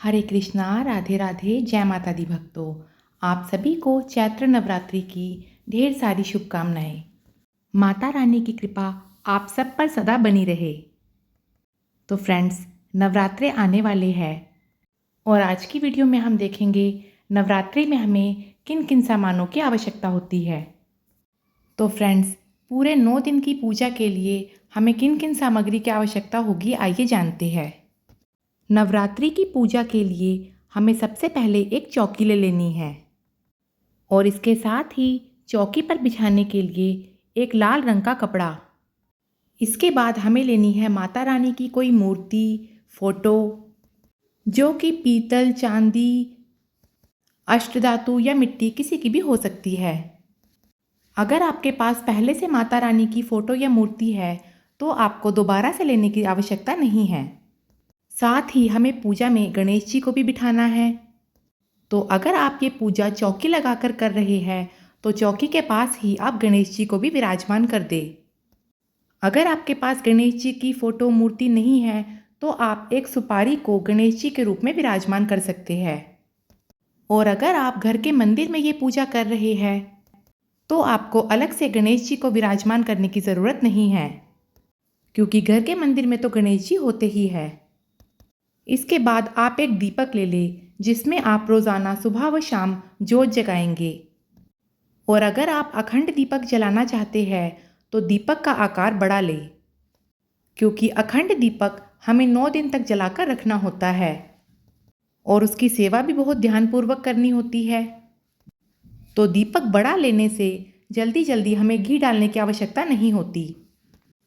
हरे कृष्णा, राधे राधे, जय माता दी भक्तों। आप सभी को चैत्र नवरात्रि की ढेर सारी शुभकामनाएं। माता रानी की कृपा आप सब पर सदा बनी रहे। तो फ्रेंड्स, नवरात्रे आने वाले हैं और आज की वीडियो में हम देखेंगे नवरात्रि में हमें किन किन सामानों की आवश्यकता होती है। तो फ्रेंड्स, पूरे 9 दिन की पूजा के लिए हमें किन किन सामग्री की आवश्यकता होगी, आइए जानते हैं। नवरात्रि की पूजा के लिए हमें सबसे पहले एक चौकी ले लेनी है और इसके साथ ही चौकी पर बिछाने के लिए एक लाल रंग का कपड़ा। इसके बाद हमें लेनी है माता रानी की कोई मूर्ति, फोटो, जो कि पीतल, चांदी, अष्टधातु या मिट्टी किसी की भी हो सकती है। अगर आपके पास पहले से माता रानी की फ़ोटो या मूर्ति है तो आपको दोबारा से लेने की आवश्यकता नहीं है। साथ ही हमें पूजा में गणेश जी को भी बिठाना है। तो अगर आप ये पूजा चौकी लगाकर कर रहे हैं तो चौकी के पास ही आप गणेश जी को भी विराजमान कर दें। अगर आपके पास गणेश जी की फ़ोटो, मूर्ति नहीं है तो आप एक सुपारी को गणेश जी के रूप में विराजमान कर सकते हैं। और अगर आप घर के मंदिर में ये पूजा कर रहे हैं तो आपको अलग से गणेश जी को विराजमान करने की ज़रूरत नहीं है, क्योंकि घर के मंदिर में तो गणेश जी होते ही है। इसके बाद आप एक दीपक ले लें जिसमें आप रोज़ाना सुबह व शाम जोत जगाएंगे। और अगर आप अखंड दीपक जलाना चाहते हैं तो दीपक का आकार बड़ा लें, क्योंकि अखंड दीपक हमें 9 दिन तक जलाकर रखना होता है और उसकी सेवा भी बहुत ध्यानपूर्वक करनी होती है। तो दीपक बड़ा लेने से जल्दी जल्दी हमें घी डालने की आवश्यकता नहीं होती।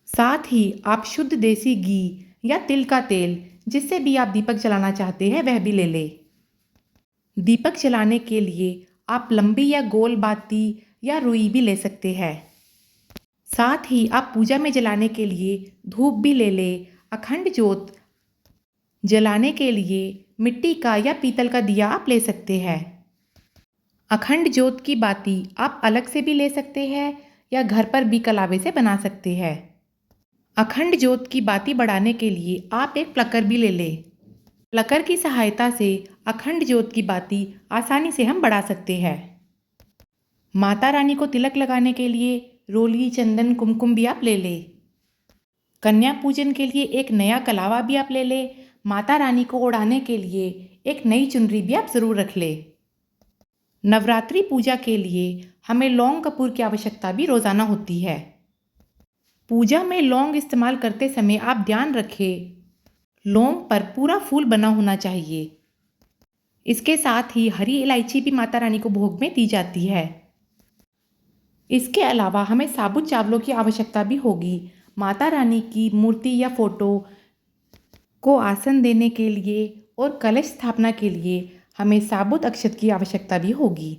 साथ ही आप शुद्ध देसी घी या तिल का तेल, जिससे भी आप दीपक जलाना चाहते हैं, वह भी ले लें। दीपक जलाने के लिए आप लंबी या गोल बाती या रुई भी ले सकते हैं। साथ ही आप पूजा में जलाने के लिए धूप भी ले लें। अखंड जोत जलाने के लिए मिट्टी का या पीतल का दिया आप ले सकते हैं। अखंड जोत की बाती आप अलग से भी ले सकते हैं या घर पर भी कलावे से बना सकते हैं। अखंड जोत की बाती बढ़ाने के लिए आप एक प्लकर भी ले लें। प्लकर की सहायता से अखंड जोत की बाती आसानी से हम बढ़ा सकते हैं। माता रानी को तिलक लगाने के लिए रोली, चंदन, कुमकुम भी आप ले लें। कन्या पूजन के लिए एक नया कलावा भी आप ले लें। माता रानी को ओढ़ाने के लिए एक नई चुनरी भी आप ज़रूर रख लें। नवरात्रि पूजा के लिए हमें लौंग कपूर की आवश्यकता भी रोज़ाना होती है। पूजा में लौंग इस्तेमाल करते समय आप ध्यान रखें, लौंग पर पूरा फूल बना होना चाहिए। इसके साथ ही हरी इलायची भी माता रानी को भोग में दी जाती है। इसके अलावा हमें साबुत चावलों की आवश्यकता भी होगी। माता रानी की मूर्ति या फोटो को आसन देने के लिए और कलश स्थापना के लिए हमें साबुत अक्षत की आवश्यकता भी होगी।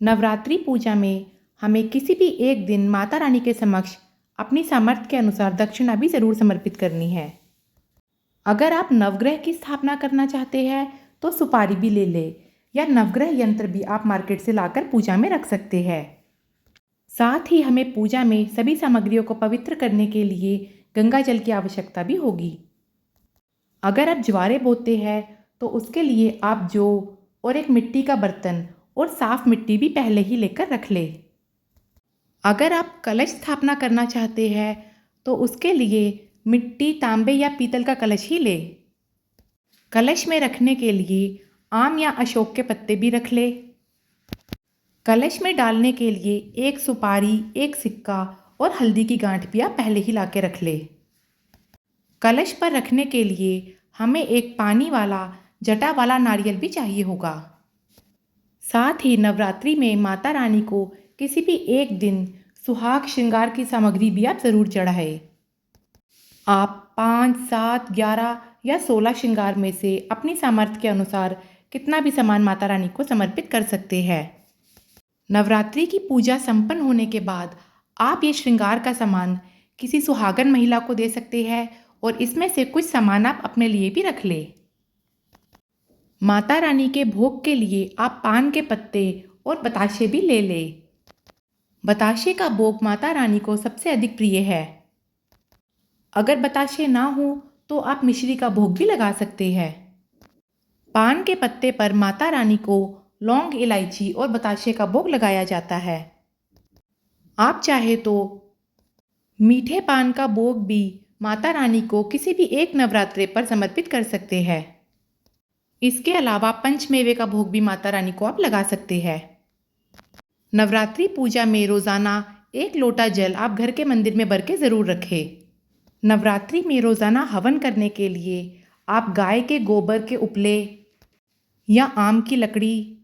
नवरात्रि पूजा में हमें किसी भी एक दिन माता रानी के समक्ष अपनी सामर्थ्य के अनुसार दक्षिणा भी ज़रूर समर्पित करनी है। अगर आप नवग्रह की स्थापना करना चाहते हैं तो सुपारी भी ले लें या नवग्रह यंत्र भी आप मार्केट से लाकर पूजा में रख सकते हैं। साथ ही हमें पूजा में सभी सामग्रियों को पवित्र करने के लिए गंगा जल की आवश्यकता भी होगी। अगर आप ज्वारे बोते हैं तो उसके लिए आप जौ और एक मिट्टी का बर्तन और साफ मिट्टी भी पहले ही लेकर रख लें। अगर आप कलश स्थापना करना चाहते हैं तो उसके लिए मिट्टी, तांबे या पीतल का कलश ही लें। कलश में रखने के लिए आम या अशोक के पत्ते भी रख लें। कलश में डालने के लिए एक सुपारी, एक सिक्का और हल्दी की गांठ भी आप पहले ही ला के रख लें। कलश पर रखने के लिए हमें एक पानी वाला, जटा वाला नारियल भी चाहिए होगा। साथ ही नवरात्रि में माता रानी को किसी भी एक दिन सुहाग श्रृंगार की सामग्री भी आप ज़रूर चढ़ाएं। आप 5, 7, 11 या 16 श्रृंगार में से अपनी सामर्थ्य के अनुसार कितना भी सामान माता रानी को समर्पित कर सकते हैं। नवरात्रि की पूजा संपन्न होने के बाद आप ये श्रृंगार का सामान किसी सुहागन महिला को दे सकते हैं और इसमें से कुछ सामान आप अपने लिए भी रख लें। माता रानी के भोग के लिए आप पान के पत्ते और बताशे भी ले लें। बताशे का भोग माता रानी को सबसे अधिक प्रिय है। अगर बताशे ना हो तो आप मिश्री का भोग भी लगा सकते हैं। पान के पत्ते पर माता रानी को लौंग, इलायची और बताशे का भोग लगाया जाता है। आप चाहे तो मीठे पान का भोग भी माता रानी को किसी भी एक नवरात्रे पर समर्पित कर सकते हैं। इसके अलावा पंचमेवे का भोग भी माता रानी को आप लगा सकते हैं। नवरात्रि पूजा में रोज़ाना 1 लोटा जल आप घर के मंदिर में भर के ज़रूर रखें। नवरात्रि में रोज़ाना हवन करने के लिए आप गाय के गोबर के उपले या आम की लकड़ी,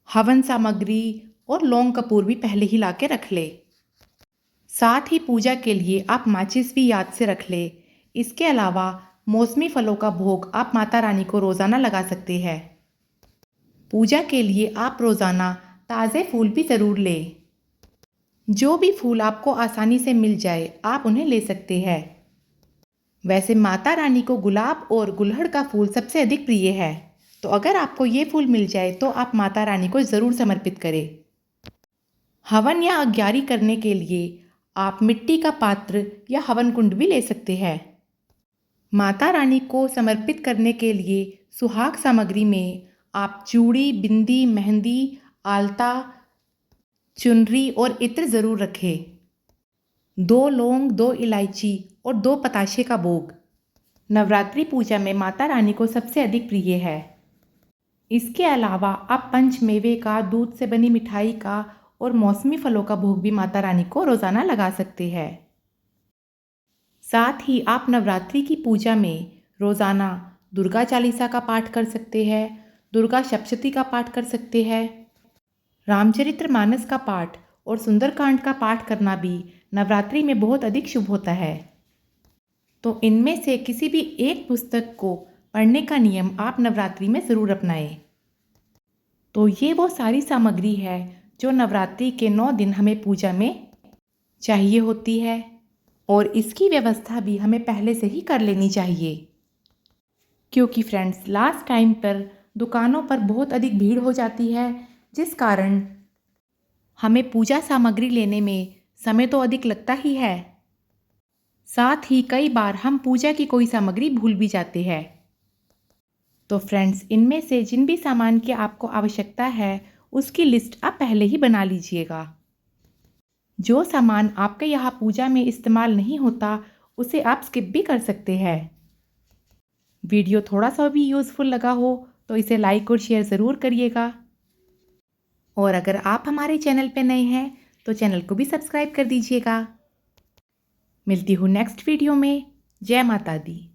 हवन सामग्री और लौंग कपूर भी पहले ही ला के रख ले। साथ ही पूजा के लिए आप माचिस भी याद से रख ले। इसके अलावा मौसमी फलों का भोग आप माता रानी को रोज़ाना लगा सकते हैं। पूजा के लिए आप रोज़ाना ताज़े फूल भी ज़रूर लें। जो भी फूल आपको आसानी से मिल जाए आप उन्हें ले सकते हैं। वैसे माता रानी को गुलाब और गुलहड़ का फूल सबसे अधिक प्रिय है, तो अगर आपको ये फूल मिल जाए तो आप माता रानी को ज़रूर समर्पित करें। हवन या अग्यारी करने के लिए आप मिट्टी का पात्र या हवन कुंड भी ले सकते हैं। माता रानी को समर्पित करने के लिए सुहाग सामग्री में आप चूड़ी, बिंदी, मेहंदी, आलता, चुनरी और इत्र ज़रूर रखें। 2 लौंग, 2 इलायची और 2 पताशे का भोग नवरात्रि पूजा में माता रानी को सबसे अधिक प्रिय है। इसके अलावा आप पंचमेवे का, दूध से बनी मिठाई का और मौसमी फलों का भोग भी माता रानी को रोज़ाना लगा सकते हैं। साथ ही आप नवरात्रि की पूजा में रोज़ाना दुर्गा चालीसा का पाठ कर सकते हैं, दुर्गा सप्तशती का पाठ कर सकते हैं। रामचरितमानस का पाठ और सुंदरकांड का पाठ करना भी नवरात्रि में बहुत अधिक शुभ होता है। तो इनमें से किसी भी एक पुस्तक को पढ़ने का नियम आप नवरात्रि में ज़रूर अपनाएं। तो ये वो सारी सामग्री है जो नवरात्रि के 9 दिन हमें पूजा में चाहिए होती है, और इसकी व्यवस्था भी हमें पहले से ही कर लेनी चाहिए, क्योंकि फ्रेंड्स लास्ट टाइम पर दुकानों पर बहुत अधिक भीड़ हो जाती है, जिस कारण हमें पूजा सामग्री लेने में समय तो अधिक लगता ही है। साथ ही कई बार हम पूजा की कोई सामग्री भूल भी जाते हैं। तो फ्रेंड्स इनमें से जिन भी सामान की आपको आवश्यकता है उसकी लिस्ट आप पहले ही बना लीजिएगा। जो सामान आपके यहाँ पूजा में इस्तेमाल नहीं होता उसे आप स्किप भी कर सकते हैं। वीडियो थोड़ा सा भी यूज़फुल लगा हो तो इसे लाइक और शेयर ज़रूर करिएगा, और अगर आप हमारे चैनल पर नए हैं तो चैनल को भी सब्सक्राइब कर दीजिएगा। मिलती हूँ नेक्स्ट वीडियो में। जय माता दी।